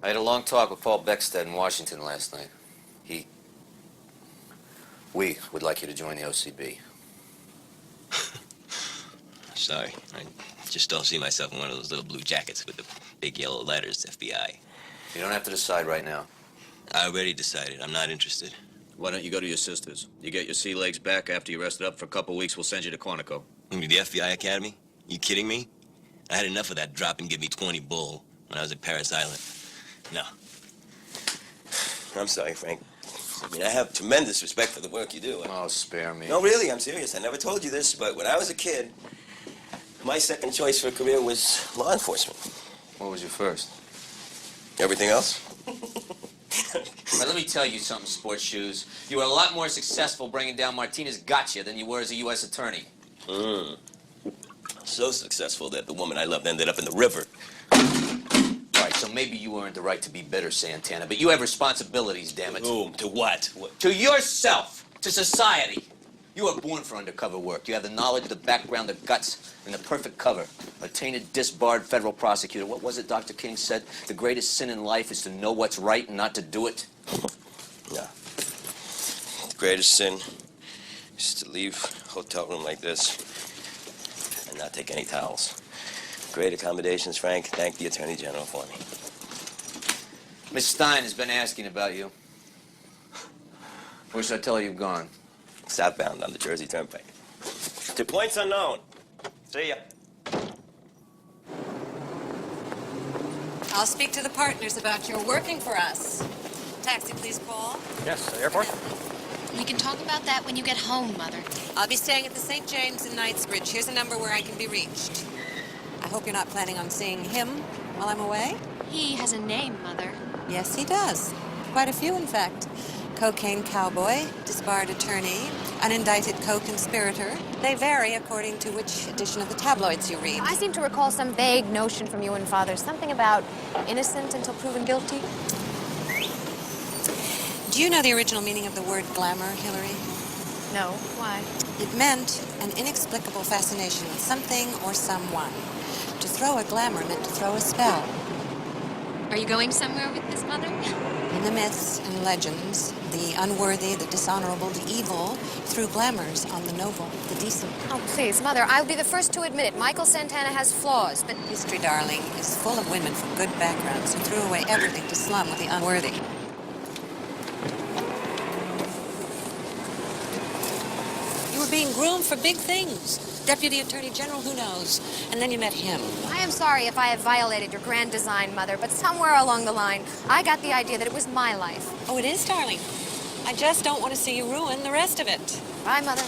I had a long talk with Paul Beckstead in Washington last night. We would like you to join the OCB. Sorry, I just don't see myself in one of those little blue jackets with the big yellow letters, FBI. You don't have to decide right now. I already decided. I'm not interested. Why don't you go to your sister's? You get your sea legs back after you rested up for a couple weeks, we'll send you to Quantico. You mean the FBI Academy? You kidding me? I had enough of that drop and give me 20 bull when I was at Paris Island. No. I'm sorry, Frank. I mean, I have tremendous respect for the work you do. Oh, spare me. No, really, I'm serious. I never told you this, but when I was a kid, my second choice for a career was law enforcement. What was your first? Everything else? But let me tell you something, Sports Shoes. You were a lot more successful bringing down Martinez Gotcha than you were as a U.S. attorney. So successful that the woman I loved ended up in the river. All right, so maybe you earned the right to be bitter, Santana, but you have responsibilities, damn it. To what? To yourself, to society. You were born for undercover work. You have the knowledge, the background, the guts, and the perfect cover. A tainted, disbarred federal prosecutor. What was it Dr. King said? The greatest sin in life is to know what's right and not to do it. Yeah. The greatest sin is to leave a hotel room like this and not take any towels. Great accommodations, Frank. Thank the Attorney General for me. Miss Stein has been asking about you. Where should I tell her you've gone? Southbound on the Jersey Turnpike. To points unknown. See ya. I'll speak to the partners about your working for us. Taxi, please, Paul. Yes, airport? We can talk about that when you get home, Mother. I'll be staying at the St. James in Knightsbridge. Here's a number where I can be reached. I hope you're not planning on seeing him while I'm away. He has a name, Mother. Yes, he does. Quite a few, in fact. Cocaine cowboy, disbarred attorney, unindicted co-conspirator. They vary according to which edition of the tabloids you read. I seem to recall some vague notion from you and Father, something about innocent until proven guilty. Do you know the original meaning of the word glamour, Hillary? No, why? It meant an inexplicable fascination with something or someone. To throw a glamour meant to throw a spell. Are you going somewhere with this, Mother? In the myths and legends, the unworthy, the dishonorable, the evil threw glamours on the noble, the decent. Oh, please, Mother, I'll be the first to admit it. Michael Santana has flaws, but... History, darling, is full of women from good backgrounds who threw away everything to slum with the unworthy. You were being groomed for big things. Deputy Attorney General, who knows? And then you met him. I am sorry if I have violated your grand design, Mother, but somewhere along the line, I got the idea that it was my life. Oh, it is, darling. I just don't want to see you ruin the rest of it. Bye, Mother.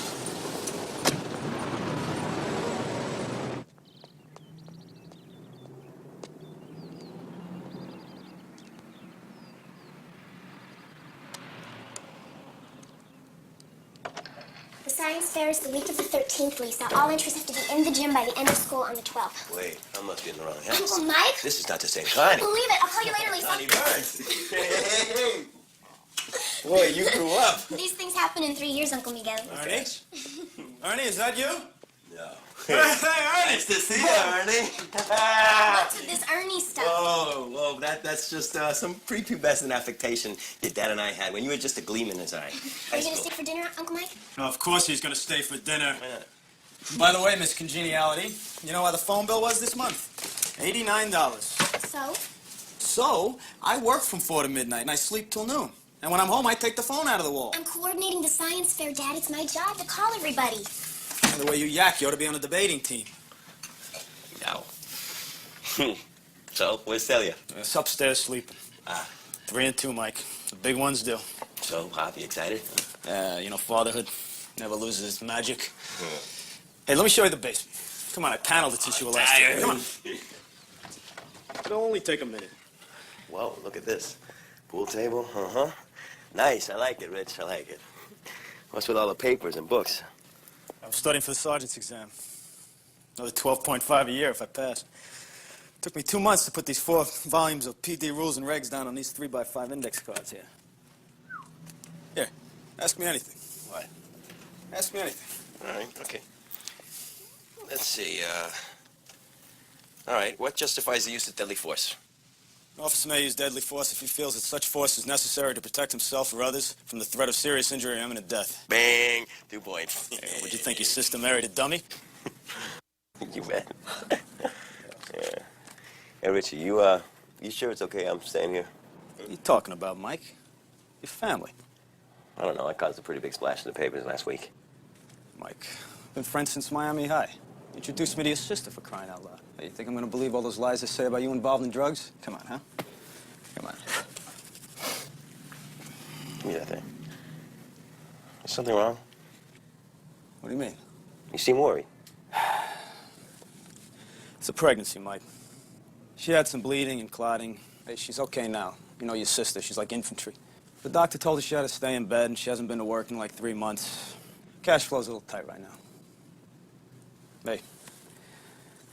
The science fair is the week of the 13th, Lisa. All entries have to be in the gym by the end of school on the 12th. Wait, I must be in the wrong house. Uncle Mike? This is not the same I Connie. can't believe it. I'll call you later, Lisa. Connie Burns. Hey. Boy, you grew up. These things happen in 3 years, Uncle Miguel. Ernie? Ernie, is that you? No. Hey, Ernie! Nice to see you, Ernie. What's with this Ernie stuff? Oh, that's just some prepubescent affectation your dad and I had when you were just a gleam in his eye. Are you going to stay for dinner, Uncle Mike? Oh, of course he's going to stay for dinner. Why not? By the way, Miss Congeniality, you know what the phone bill was this month? $89. So? So, I work from 4 to midnight and I sleep till noon. And when I'm home, I take the phone out of the wall. I'm coordinating the science fair, Dad. It's my job to call everybody. And the way you yak, you ought to be on the debating team. No. So, where's Celia? It's upstairs sleeping. 3 and 2, Mike. The big ones do. So, Poppy, excited? You know, fatherhood never loses its magic. Hey, let me show you the basement. Come on, I paneled to teach you a lesson. Come on. It'll only take a minute. Whoa, look at this. Pool table, Nice, I like it, Rich, I like it. What's with all the papers and books? I'm studying for the sergeant's exam. Another 12.5 a year if I pass. Took me 2 months to put these 4 volumes of PD rules and regs down on these 3x5 index cards here. Here, ask me anything. What? Ask me anything. All right, okay. Let's see, all right, what justifies the use of deadly force? An officer may use deadly force if he feels that such force is necessary to protect himself or others from the threat of serious injury or imminent death. Bang! 2 points. Hey, would you think your sister married a dummy? You bet. Yeah. Hey, Richie, you sure it's okay I'm staying here? What are you talking about, Mike? Your family. I don't know. I caused a pretty big splash in the papers last week. Mike, been friends since Miami High. Introduced me to your sister, for crying out loud. Hey, you think I'm gonna believe all those lies they say about you involved in drugs? Come on, huh? Come on. Give me that thing. Is something wrong? What do you mean? You seem worried. It's a pregnancy, Mike. She had some bleeding and clotting. Hey, she's okay now. You know your sister, she's like infantry. The doctor told her she had to stay in bed, and she hasn't been to work in like 3 months. Cash flow's a little tight right now. Hey,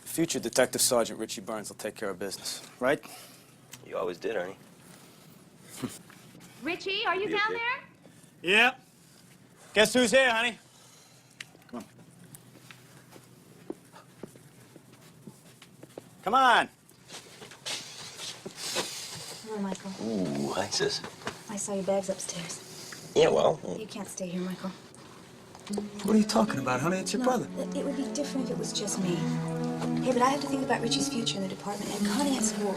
future Detective Sergeant Richie Burns will take care of business, right? You always did, Ernie. Richie, are you down there? Yeah. Guess who's here, honey? Come on. Come on. Hello, Michael. Ooh, hi, sis. I saw your bags upstairs. Yeah, well. You can't stay here, Michael. What are you talking about, honey? It's your brother. It would be different if it was just me. Hey, but I have to think about Richie's future in the department, and Connie at school.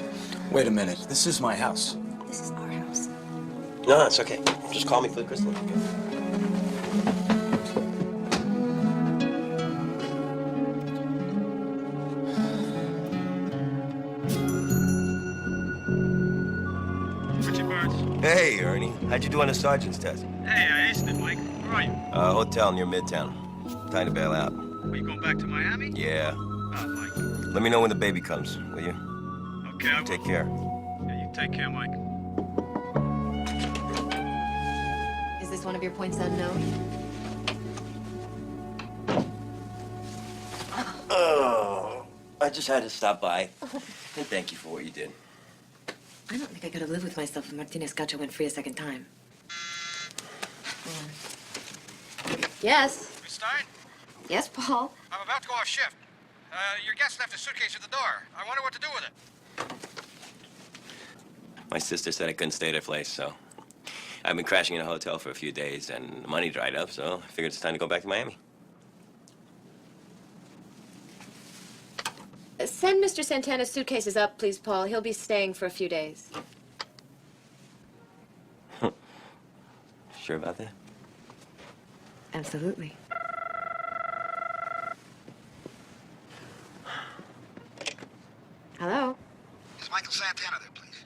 Wait a minute. This is my house. This is our house. No, it's okay. Just call me for the crystal. Okay? Richie Burns. Hey, Ernie. How'd you do on the sergeant's test? Hey, I aced it, Mike. Where are you? Hotel near Midtown. Time to bail out. Are you going back to Miami? Yeah. Oh, Mike. Let me know when the baby comes, will you? Okay, I will. Take care. Yeah, you take care, Mike. Is this one of your points unknown? Oh, I just had to stop by. And thank you for what you did. I don't think I could have lived with myself if Martinez Gacho went free a second time. Yes. Miss Stein, Yes, Paul. I'm about to go off shift. Your guest left a suitcase at the door. I wonder what to do with it. My sister said I couldn't stay at her place, so I've been crashing in a hotel for a few days, and the money dried up, so I figured it's time to go back to Miami. Send Mr. Santana's suitcases up, please, Paul. He'll be staying for a few days. Sure about that? Absolutely. Hello? Is Michael Santana there, please?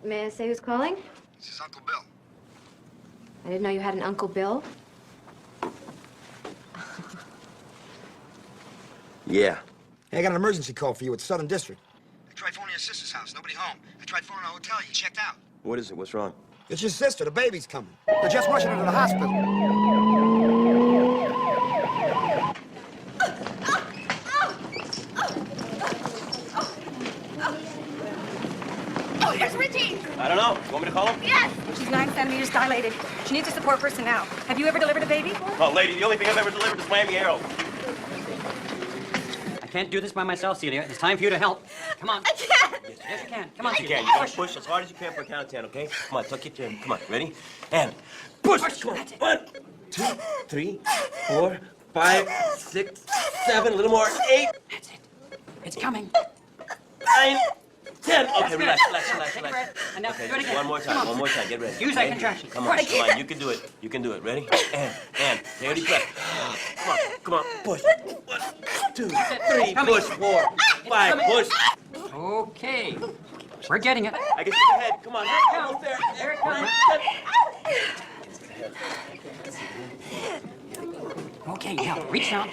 May I say who's calling? This is Uncle Bill. I didn't know you had an Uncle Bill. Yeah. Hey, I got an emergency call for you at Southern District. I tried phoning your sister's house. Nobody home. I tried phoning a hotel. You checked out. What is it? What's wrong? It's your sister. The baby's coming. They're just rushing her to the hospital. Oh, here's Richie! I don't know. You want me to call him? Yes! She's 9 centimeters dilated. She needs a support person now. Have you ever delivered a baby? Oh, lady, the only thing I've ever delivered is Miami Arrow. I can't do this by myself, Celia. It's time for you to help. Come on. I can't! Yes, you can. Come on, You Celia. can. You gotta push as hard as you can for a count of 10, okay? Come on, tuck your chin. Come on, ready? And push! Come on. 1, 2, 3, 4, 5, 6, 7, a little more. 8, That's it. It's coming. 9, 10. Okay, good. relax. Take a breath. And now Okay, do it again. one more time. Get ready. Use that okay? contraction. Come on, you can do it. You can do it. Ready? And. Ready, press. Come on, push. 1, 2, 3, coming. push. 4, 5, coming. push. Okay. We're getting it. I can see the head. Come on, almost there. There it comes. Okay, now reach down.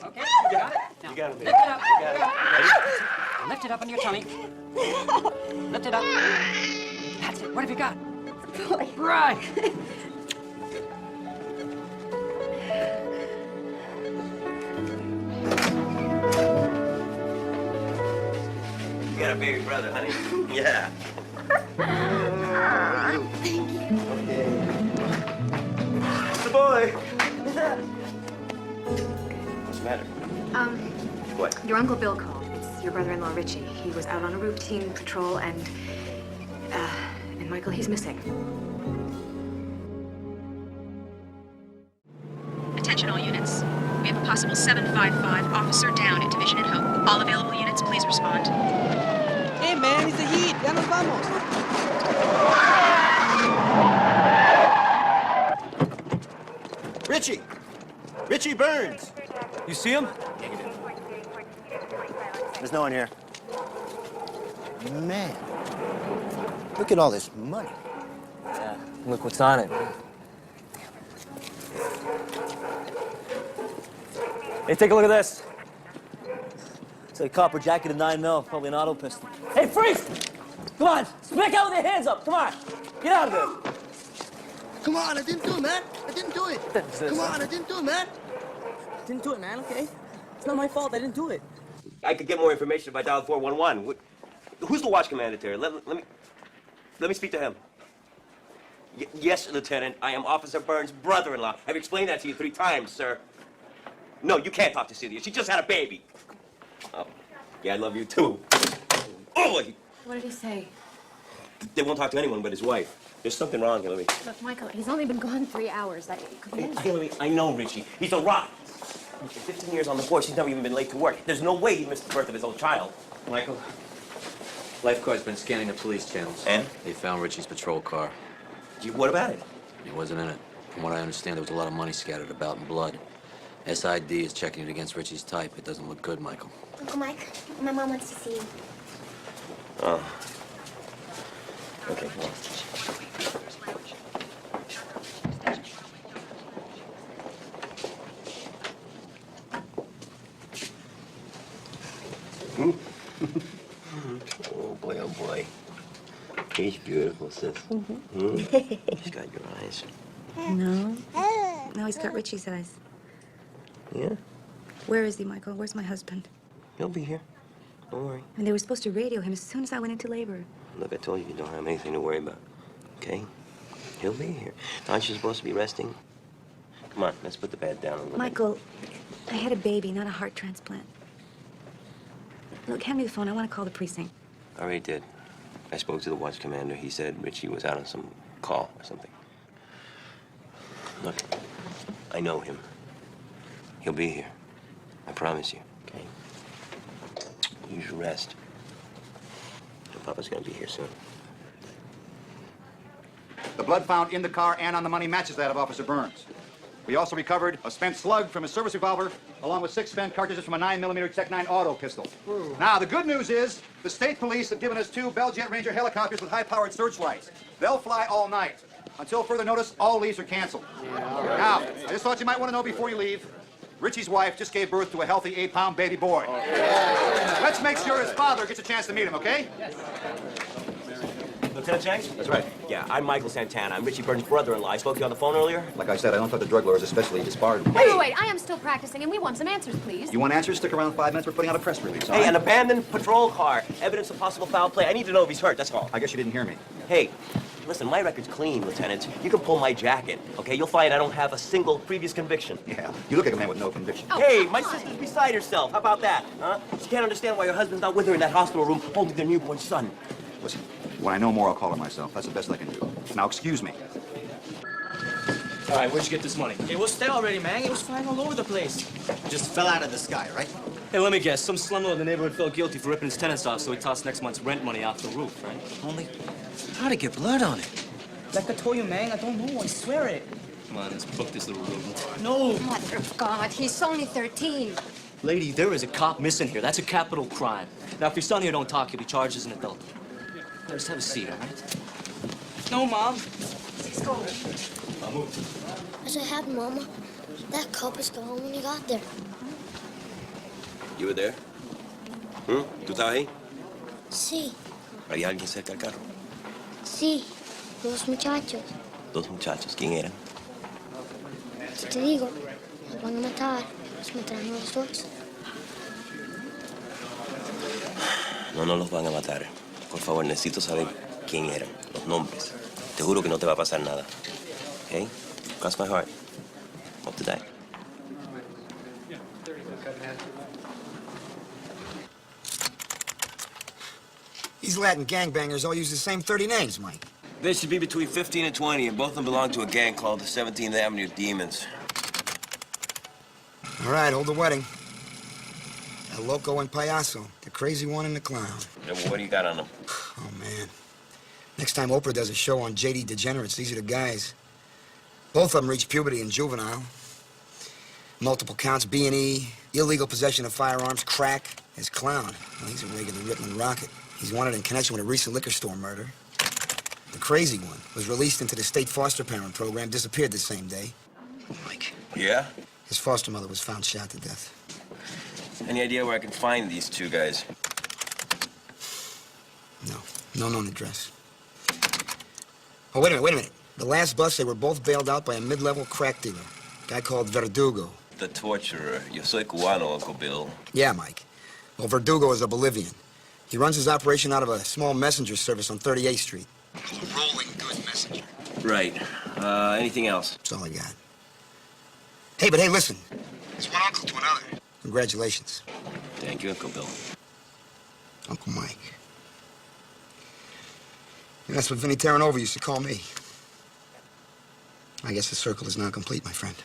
Okay, you got it. Now, You got it, lift baby. it up. You got it. Ready? Lift it up on your tummy. Lift it up. That's it. What have you got? Right. You got a baby brother, honey. Yeah. Okay. It's a boy. What's the matter? What? Your Uncle Bill called. It's your brother-in-law, Richie. He was out on a routine patrol, and Michael, he's missing. Attention all units. We have a possible 755 officer down at Division and Hope. All available units, please respond. Hey, man, he's the heat. Ya nos vamos. Richie! Richie Burns! You see him? There's no one here. Man, look at all this money. Yeah, look what's on it. Hey, take a look at this. It's a copper jacket and 9mm, probably an auto pistol. Hey, freeze! Come on, smack out with your hands up. Come on, get out of there. Come on, I didn't do it, man. I didn't do it. Come on, I didn't do it, man. Didn't do it, man, okay? It's not my fault, I didn't do it. I could get more information if I dialed 411. Who's the watch commander there? Let me speak to him. Yes, Lieutenant. I am Officer Burns' brother-in-law. I've explained that to you 3 times, sir. No, you can't talk to Celia. She just had a baby. Oh, yeah, I love you too. Oh, What did he say? they won't talk to anyone but his wife. There's something wrong, Hillary. Look, Michael, he's only been gone 3 hours. Hillary, I know Richie. He's a rock. 15 years on the force, he's never even been late to work. There's no way he missed the birth of his own child. Michael, Lifeguard's been scanning the police channels. And? They found Richie's patrol car. What about it? He wasn't in it. From what I understand, there was a lot of money scattered about in blood. SID is checking it against Richie's type. It doesn't look good, Michael. Uncle Mike, my mom wants to see you. Oh. Okay, well. Oh boy, oh boy. He's beautiful, sis. He's got your eyes. No. No, he's got Richie's eyes. Yeah? Where is he, Michael? Where's my husband? He'll be here. Don't worry. And they were supposed to radio him as soon as I went into labor. Look, I told you you don't have anything to worry about. Okay? He'll be here. Aren't you supposed to be resting? Come on, let's put the bed down a little Michael, I had a baby, not a heart transplant. Look, hand me the phone. I want to call the precinct. I already did. I spoke to the watch commander. He said Richie was out on some call or something. Look, I know him. He'll be here. I promise you, okay? You should rest. Your Papa's gonna be here soon. The blood found in the car and on the money matches that of Officer Burns. We also recovered a spent slug from his service revolver, along with 6 spent cartridges from a 9mm Tech-9 auto pistol. Ooh. Now, the good news is the state police have given us 2 Bell Jet Ranger helicopters with high-powered searchlights. They'll fly all night. Until further notice, all leaves are canceled. Yeah. Now, I just thought you might want to know before you leave, Richie's wife just gave birth to a healthy 8-pound baby boy. Oh. Let's make sure his father gets a chance to meet him, okay? Yes. Lieutenant Jenks? That's right. Yeah, I'm Michael Santana. I'm Richie Burns' brother-in-law. I spoke to you on the phone earlier. Like I said, I don't thought the drug lords especially disbarred. Wait, I am still practicing, and we want some answers, please. You want answers? Stick around 5 minutes. We're putting out a press release. Hey, an abandoned patrol car. Evidence of possible foul play. I need to know if he's hurt, that's all. I guess you didn't hear me. Hey, listen, my record's clean, Lieutenant. You can pull my jacket, okay? You'll find I don't have a single previous conviction. Yeah, you look like a man with no conviction. Oh, hey, my sister's beside herself. How about that, huh? She can't understand why her husband's not with her in that hospital room holding their newborn son. Listen, when I know more, I'll call her myself. That's the best I can do. Now, excuse me. All right, where'd you get this money? It was there already, man. It was flying all over the place. Just fell out of the sky, right? Hey, let me guess. Some slumlord in the neighborhood felt guilty for ripping his tenants off, so he tossed next month's rent money off the roof, right? Only, how'd it get blood on it? Like I told you, man, I don't know. I swear it. Come on, let's book this little room. No! Mother of God, he's only 13. Lady, there is a cop missing here. That's a capital crime. Now, if your son here don't talk, he'll be charged as an adult. Now, just have a seat, all right? No, Mom. Let's go. What's what happened, Mama? That cop was gone when he got there. You were there? ¿Tú estabas ahí? Sí, ¿Hay alguien cerca del carro? sí. 2 muchachos. 2 muchachos. ¿Quién eran? Si te digo, nos van a matar. Nos mataron a los 2. No, no los van a matar. Por favor, necesito saber quién eran, los nombres. Te juro que no te va a pasar nada. ¿Ok? Cross my heart. Hope to die. These Latin gangbangers all use the same 30 names, Mike. They should be between 15 and 20, and both of them belong to a gang called the 17th Avenue Demons. All right, hold the wedding. El Loco and Payaso, the crazy one and the clown. Yeah, well, what do you got on them? Oh, man. Next time Oprah does a show on JD Degenerates, these are the guys. Both of them reached puberty in juvenile. Multiple counts, B&E, illegal possession of firearms, crack. His clown, well, he's a regular Rippling Rocket. He's wanted in connection with a recent liquor store murder. The crazy one was released into the state foster parent program, disappeared the same day. Mike. Yeah? His foster mother was found shot to death. Any idea where I can find these two guys? No known address. Oh, wait a minute. The last bus, they were both bailed out by a mid-level crack dealer. A guy called Verdugo. The torturer. Yo soy cubano, Uncle Bill. Yeah, Mike. Well, Verdugo is a Bolivian. He runs his operation out of a small messenger service on 38th Street. A rolling good messenger. Right. Anything else? That's all I got. Hey, but hey, listen. It's one uncle to another. Congratulations. Thank you, Uncle Bill. Uncle Mike. And that's what Vinny Terranova used to call me. I guess the circle is now complete, my friend.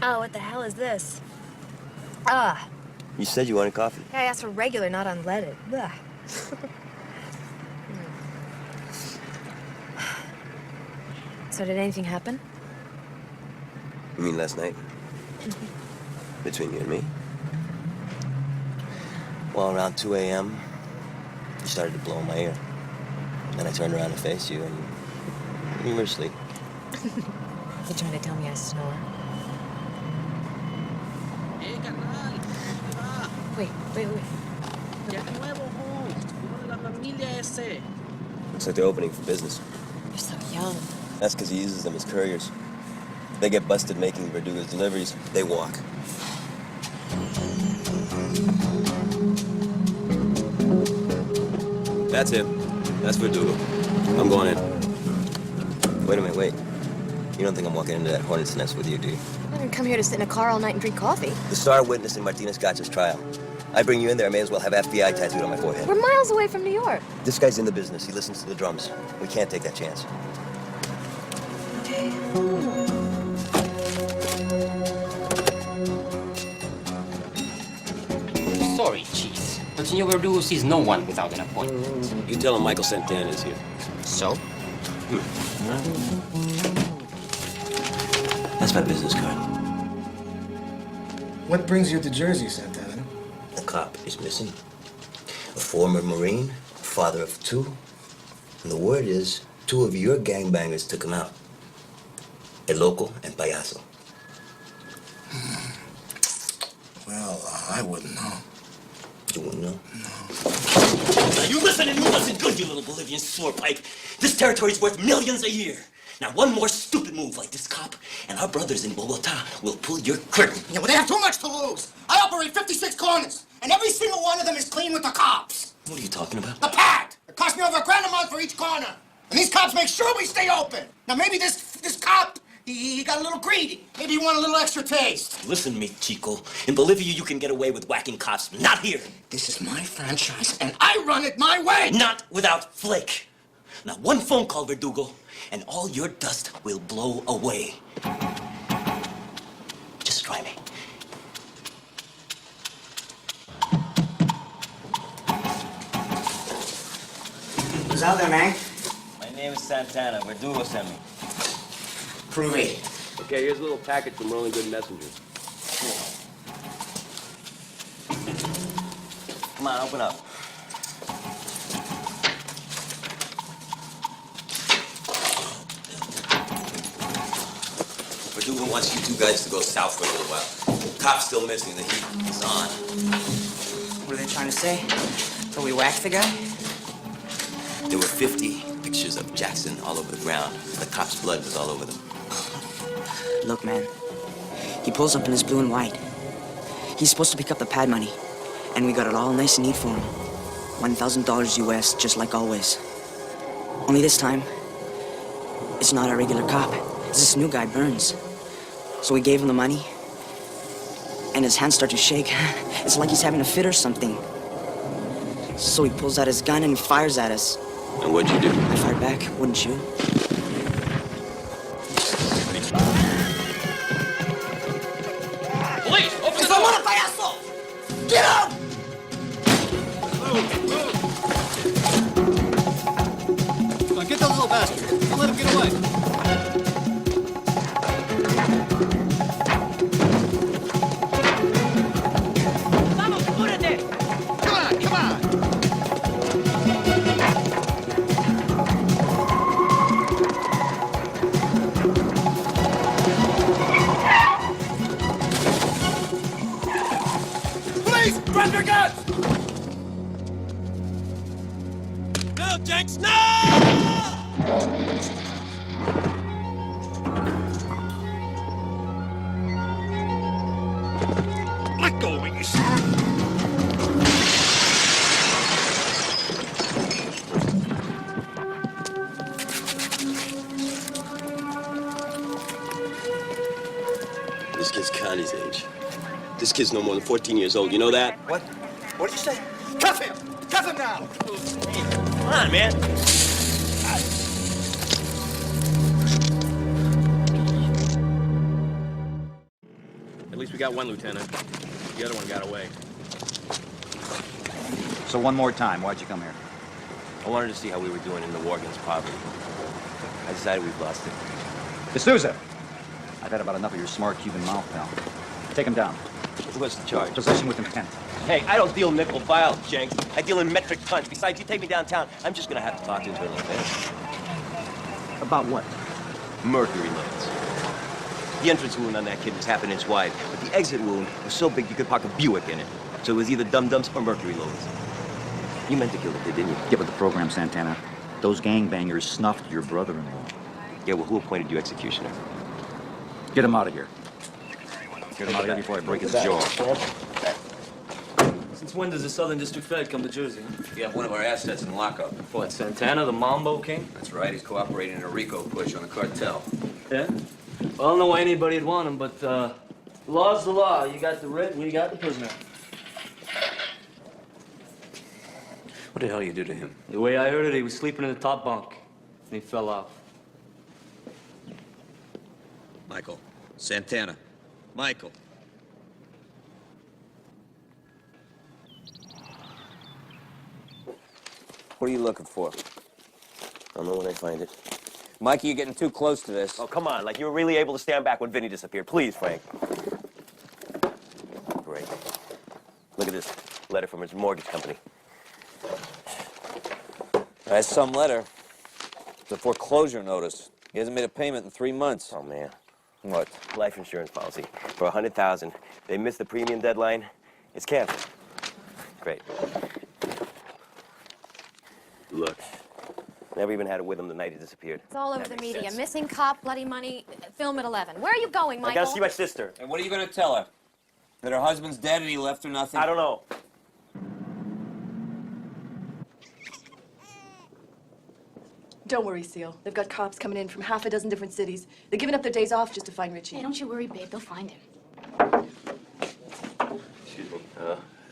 Oh, what the hell is this? You said you wanted coffee. I asked for regular, not unleaded. Ugh. So did anything happen? You mean last night? Between you and me? Well, around 2 a.m., you started to blow in my ear. Then I turned around to face you, and you were asleep. You're trying to tell me I snore? Wait. Looks like they're opening for business. You're so young. That's because he uses them as couriers. If they get busted making Verdugo's deliveries, they walk. That's him. That's Verdugo. I'm going in. Wait a minute, wait. You don't think I'm walking into that hornet's nest with you, do you? I didn't come here to sit in a car all night and drink coffee. The star witness in Martinez Gotcha's trial. I bring you in there, I may as well have FBI tattooed on my forehead. We're miles away from New York. This guy's in the business. He listens to the drums. We can't take that chance. Sorry, Chief, but Senor Verdugo sees no one without an appointment. You tell him Michael Santana is here. So? That's my business card. What brings you to Jersey, Santana? A cop is missing. A former Marine, father of two. And the word is, two of your gangbangers took him out. El Loco and Payaso. Well, I wouldn't know. You wouldn't know? Now, you listen and you listen good, you little Bolivian sorepipe. This territory's worth millions a year. Now, one more stupid move like this cop, and our brothers in Bogota will pull your curtain. Yeah, well, they have too much to lose. I operate 56 corners, and every single one of them is clean with the cops. What are you talking about? The pad! It cost me over $1,000 a month for each corner. And these cops make sure we stay open. Now, maybe this cop, he got a little greedy. Maybe he wanted a little extra taste. Listen, me Chico. In Bolivia, you can get away with whacking cops. Not here. This is my franchise, and I run it my way. Not without Flake. Now, one phone call, Verdugo, and all your dust will blow away. Just try me. Who's out there, man? My name is Santana. Verdugo sent me. Prove it. Okay, here's a little package from Rolling Good Messengers. Come on, open up. Verdugo wants you two guys to go south for a little while. Cop's still missing. The heat is on. What are they trying to say? So we whacked the guy? There were 50 pictures of Jackson all over the ground. The cop's blood was all over them. Look, man. He pulls up in his blue and white. He's supposed to pick up the pad money. And we got it all nice and neat for him. $1,000 US, just like always. Only this time, It's not a regular cop. It's this new guy, Burns. So we gave him the money, and his hands start to shake. It's like he's having a fit or something. So he pulls out his gun and he fires at us. And what'd you do? I fired back, wouldn't you? Police, open the ¡Somos door! los payasos! Get up! Come on, get those little bastards. Don't let them get away. Vamos, apúrate! Come on, come on! Police, drop your guns! No, Jenks, no! Let go of me, you son. This kid's Connie's age. This kid's no more than 14 years old. You know that? What? What did you say? Cuff him! Cuff him now! Come on, man. At least we got one lieutenant. The other one got away. So one more time, why'd you come here? I wanted to see how we were doing in the war against poverty. I decided we've lost it. D'Souza! I've had about enough of your smart Cuban mouth, pal. Take him down. What's the charge? Possession with intent. Hey, I don't deal nickel files, Jenks. I deal in metric tons. Besides, you take me downtown, I'm just gonna have to talk to you for a little bit. About what? Mercury loads. The entrance wound on that kid was half an inch wide, but the exit wound was so big you could park a Buick in it. So it was either dum-dums or mercury loads. You meant to kill the kid, didn't you? Get with the program, Santana. Those gangbangers snuffed your brother-in-law. Yeah, well, who appointed you executioner? Get him out of here. Get him out of here before I break his jaw. Since when does the Southern District Fed come to Jersey? We have one of our assets in lockup. What, Santana, the Mambo King? That's right. He's cooperating in a RICO push on the cartel. Yeah? Well, I don't know why anybody'd want him, but law's the law. You got the writ and you got the prisoner. What the hell you do to him? The way I heard it, he was sleeping in the top bunk, and he fell off. Michael. Santana. Michael. What are you looking for? I'll know when I find it. Mikey, you're getting too close to this. Oh, come on. Like, you were really able to stand back when Vinny disappeared. Please, Frank. Great. Look at this letter from his mortgage company. That's some letter. It's a foreclosure notice. He hasn't made a payment in 3 months. Oh, man. What? Life insurance policy for $100,000. They missed the premium deadline. It's canceled. Great. Look. Never even had it with him the night he disappeared. It's all over That the makes media. sense. Missing cop, bloody money, film at 11. Where are you going, Michael? I gotta see my sister. And what are you gonna tell her? That her husband's dead and he left her nothing? I don't know. Don't worry, Seal. They've got cops coming in from half a dozen different cities. They're giving up their days off just to find Richie. Hey, don't you worry, babe. They'll find him. Excuse me.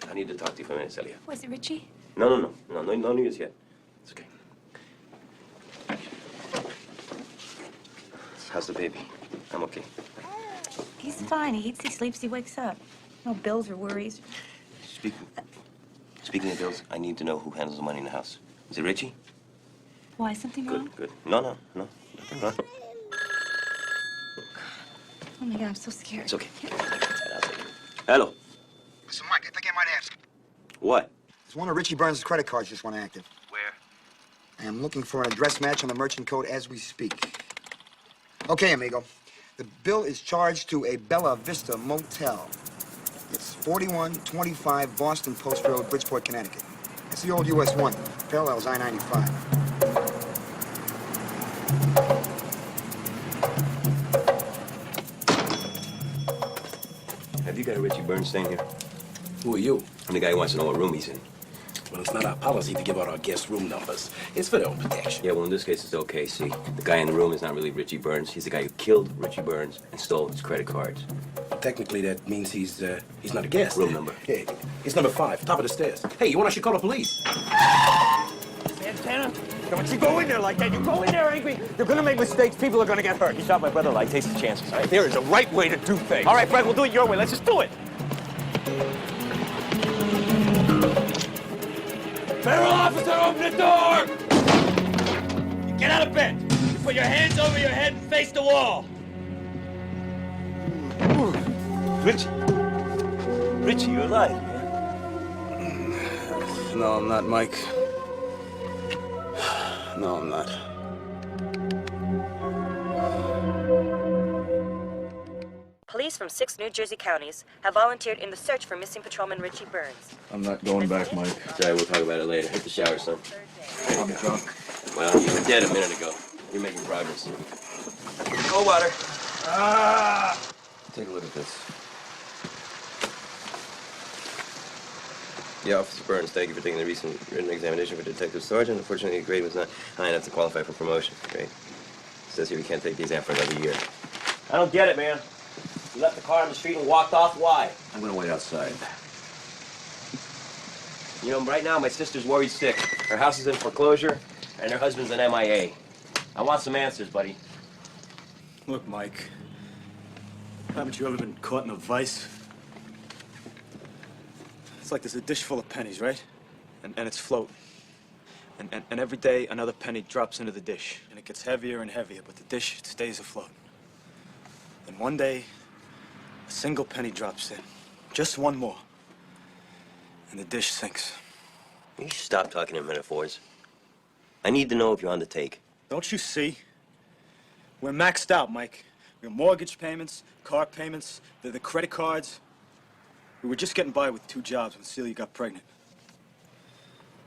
I need to talk to you for a minute, Celia. Was it Richie? No news yet. It's okay. How's the baby? I'm okay. He's fine. He eats, he sleeps, he wakes up. No bills or worries. Speaking of bills, I need to know who handles the money in the house. Is it Richie? Why, something wrong? Good. No. Nothing wrong. Oh my God, I'm so scared. It's okay. Hello. Listen, Mike, I think I might ask. What? There's one of Richie Burns' credit cards just went active. Where? I am looking for an address match on the merchant code as we speak. Okay, amigo. The bill is charged to a Bella Vista motel. It's 4125 Boston Post Road, Bridgeport, Connecticut. It's the old US 1. Parallels I-95. Have you got a Richie Burns staying here? Who are you? I'm the guy who wants to know what room he's in. Well, it's not our policy to give out our guests' room numbers. It's for their own protection. Yeah, well, in this case, it's okay. See, the guy in the room is not really Richie Burns. He's the guy who killed Richie Burns and stole his credit cards. Technically, that means he's not a guest. Room number. Yeah, it's number 5, top of the stairs. Hey, you want I should call the police? Santana, don't you go in there like that. You go in there angry, you're gonna make mistakes. People are gonna get hurt. You shot my brother, like, take the chances, all right? There is a right way to do things. All right, Fred, we'll do it your way. Let's just do it. Federal officer, open the door! You get out of bed. You put your hands over your head and face the wall. Richie. Richie, you're alive, man. No, I'm not, Mike. No, I'm not. Police from 6 New Jersey counties have volunteered in the search for missing patrolman Richie Burns. I'm not going back, Mike. Sorry, we'll talk about it later. Hit the shower, son. I'm drunk. Well, you were dead a minute ago. You're making progress. Cold water. Ah! Take a look at this. Yeah, Officer Burns, thank you for taking the recent written examination for Detective Sergeant. Unfortunately, your grade was not high enough to qualify for promotion. Great. It says here we can't take the exam for another year. I don't get it, man. You left the car on the street and walked off. Why? I'm gonna wait outside. You know, right now, my sister's worried sick. Her house is in foreclosure, and her husband's an MIA. I want some answers, buddy. Look, Mike. Haven't you ever been caught in a vice? It's like there's a dish full of pennies, right? And it's floating. And every day, another penny drops into the dish. And it gets heavier and heavier, but the dish stays afloat. And one day, a single penny drops in. Just one more. And the dish sinks. You should stop talking in metaphors. I need to know if you're on the take. Don't you see? We're maxed out, Mike. Your mortgage payments, car payments, the credit cards. We were just getting by with 2 jobs when Celia got pregnant.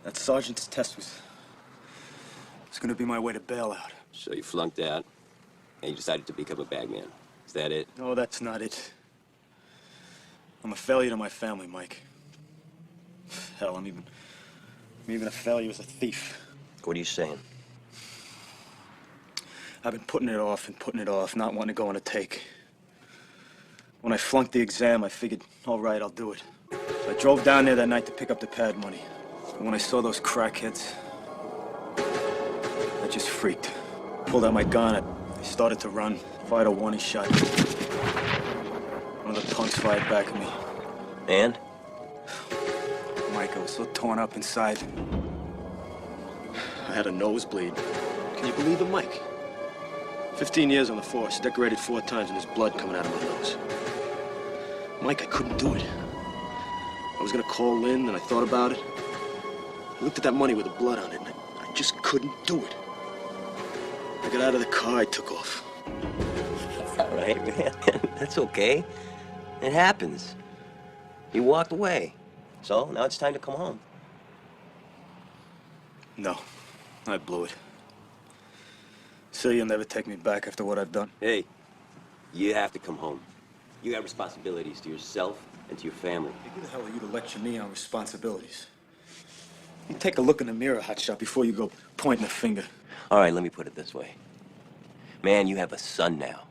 That sergeant's test was gonna be my way to bail out. So you flunked out, and you decided to become a bagman. Is that it? No, that's not it. I'm a failure to my family, Mike. Hell, I'm even a failure as a thief. What are you saying? I've been putting it off and putting it off, not wanting to go on a take. When I flunked the exam, I figured, all right, I'll do it. So I drove down there that night to pick up the pad money. And when I saw those crackheads, I just freaked. Pulled out my gun, I started to run, fired a warning shot. One of the punks fired back at me. And? Mike, I was so torn up inside. I had a nosebleed. Can you believe it, Mike? 15 years on the force, decorated 4 times, and there's blood coming out of my nose. Mike, I couldn't do it. I was gonna call Lynn, and I thought about it. I looked at that money with the blood on it, and I just couldn't do it. I got out of the car, I took off. That's all right, man. That's okay. It happens. You walked away. So now it's time to come home. No, I blew it. Celia'll never take me back after what I've done. Hey, you have to come home. You got responsibilities to yourself and to your family. Hey, who the hell are you to lecture me on responsibilities? You take a look in the mirror, hotshot, before you go pointing a finger. All right, let me put it this way. Man, you have a son now.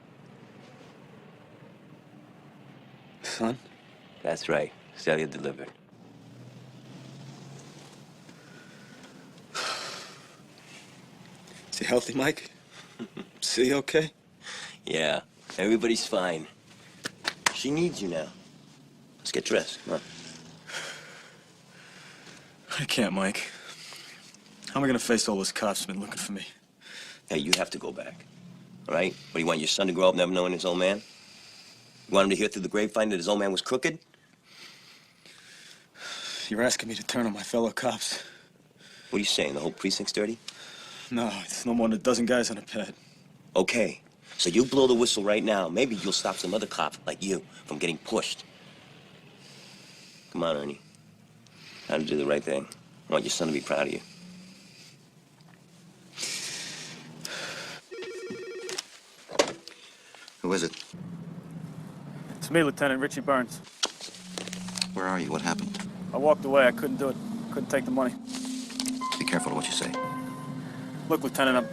Son? That's right. Celia delivered. Is he healthy, Mike? Is he okay? Yeah, everybody's fine. She needs you now. Let's get dressed. Come on. I can't, Mike. How am I gonna face all those cops who've been looking for me? Hey, you have to go back. All right? What, do you want your son to grow up never knowing his old man? You want him to hear through the grapevine that his old man was crooked? You're asking me to turn on my fellow cops. What are you saying, the whole precinct's dirty? No, it's no more than a dozen guys on a pad. Okay, so you blow the whistle right now. Maybe you'll stop some other cop like you from getting pushed. Come on, Ernie. Time to do the right thing. I want your son to be proud of you. Who is it? It's me, Lieutenant Richie Burns. Where are you? What happened? I walked away. I couldn't do it. Couldn't take the money. Be careful of what you say. Look, Lieutenant,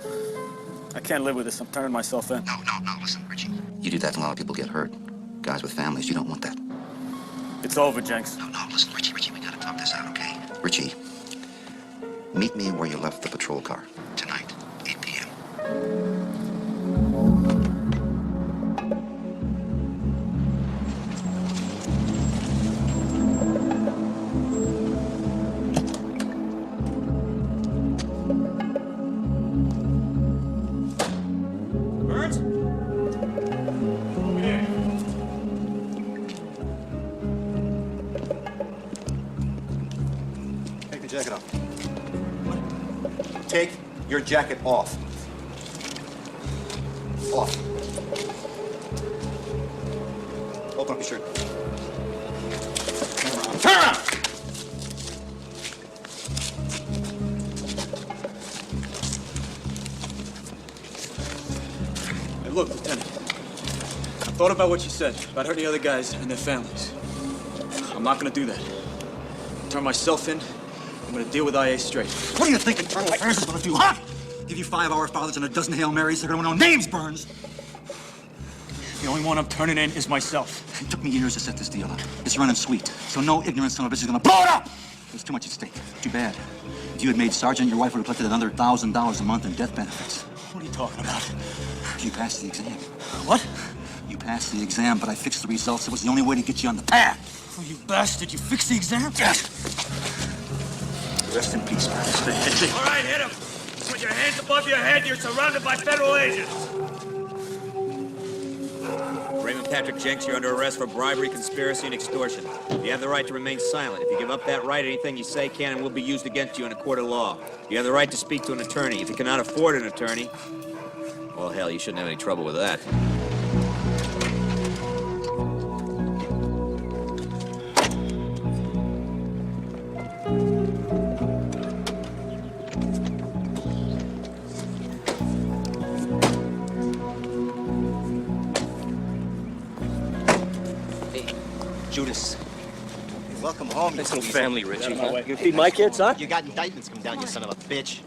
I can't live with this. I'm turning myself in. No, listen, Richie. You do that and a lot of people get hurt. Guys with families, you don't want that. It's over, Jenks. No, listen, Richie, we gotta talk this out, okay? Richie, meet me where you left the patrol car. Tonight, 8 p.m. Burns? Over here. Take the jacket off. Take your jacket off. Off. Open up your shirt. Turn around. Turn around! Hey, look, Lieutenant. I thought about what you said about hurting other guys and their families. I'm not gonna do that. Turn myself in. I'm gonna deal with IA straight. What do you think Internal Affairs is gonna do, huh? Give you 5 Our Fathers and a dozen Hail Marys. They're gonna know names, Burns. The only one I'm turning in is myself. It took me years to set this deal up. It's running sweet. So no ignorant son of a bitch is gonna blow it up! There's too much at stake. Too bad. If you had made sergeant, your wife would have collected another $1,000 a month in death benefits. What are you talking about? You passed the exam. What? You passed the exam, but I fixed the results. It was the only way to get you on the path. Oh, you bastard. You fixed the exam? Yes. Rest in peace, Burns. All right, hit him. Put your hands above your head. You're surrounded by federal agents. Raymond Patrick Jenks, you're under arrest for bribery, conspiracy, and extortion. You have the right to remain silent. If you give up that right, anything you say can and will be used against you in a court of law. You have the right to speak to an attorney. If you cannot afford an attorney, well, hell, you shouldn't have any trouble with that. Judas. Hey, welcome home. Nice little family, Richie. Huh? You gonna feed my kids, huh? You got indictments coming down, you son of a bitch.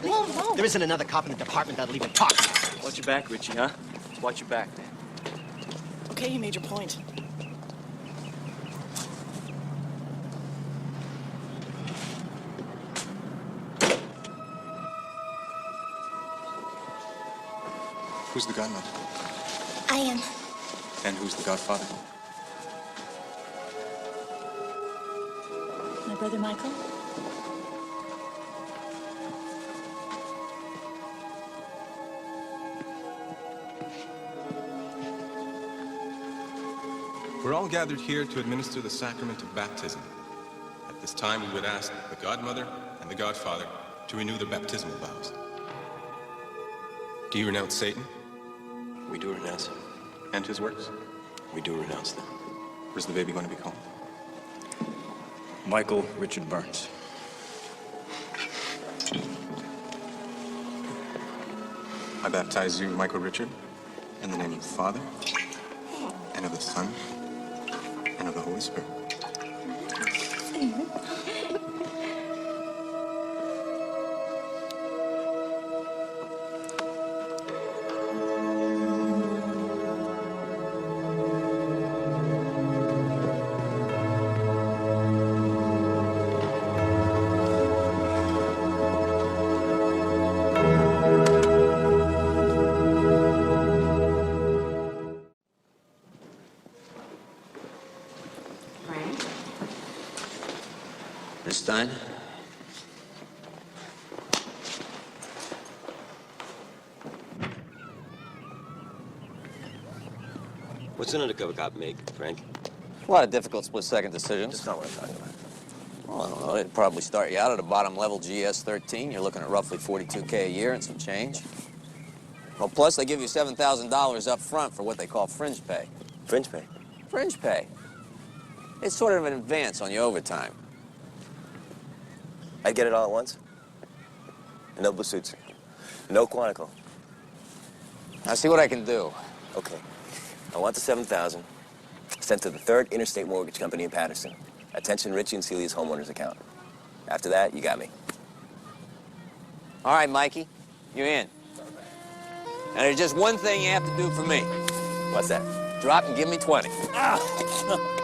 There isn't another cop in the department that'll even talk to you. Watch your back, Richie, huh? Watch your back, man. Okay, you made your point. Who's the godmother? I am. And who's the godfather? My brother Michael? We're all gathered here to administer the sacrament of baptism. At this time, we would ask the godmother and the godfather to renew their baptismal vows. Do you renounce Satan? We do renounce him. And his works? We do renounce them. Where's the baby going to be called? Michael Richard Burns. I baptize you, Michael Richard, in the name of the Father, and of the Son, and of the Holy Spirit. Miss Stein? What's an undercover cop make, Frank? A lot of difficult split-second decisions. That's not what I'm talking about. Well, I don't know. They'd probably start you out at a bottom-level GS-13. You're looking at roughly $42K a year and some change. Well, plus they give you $7,000 up front for what they call fringe pay. Fringe pay? Fringe pay. It's sort of an advance on your overtime. I'd get it all at once. No blue suits. No Quantico. I'll see what I can do. Okay. I want the $7,000 sent to the 3rd Interstate Mortgage Company in Patterson. Attention Richie and Celia's homeowner's account. After that, you got me. All right, Mikey, you're in. And there's just one thing you have to do for me. What's that? Drop and give me 20. Ah.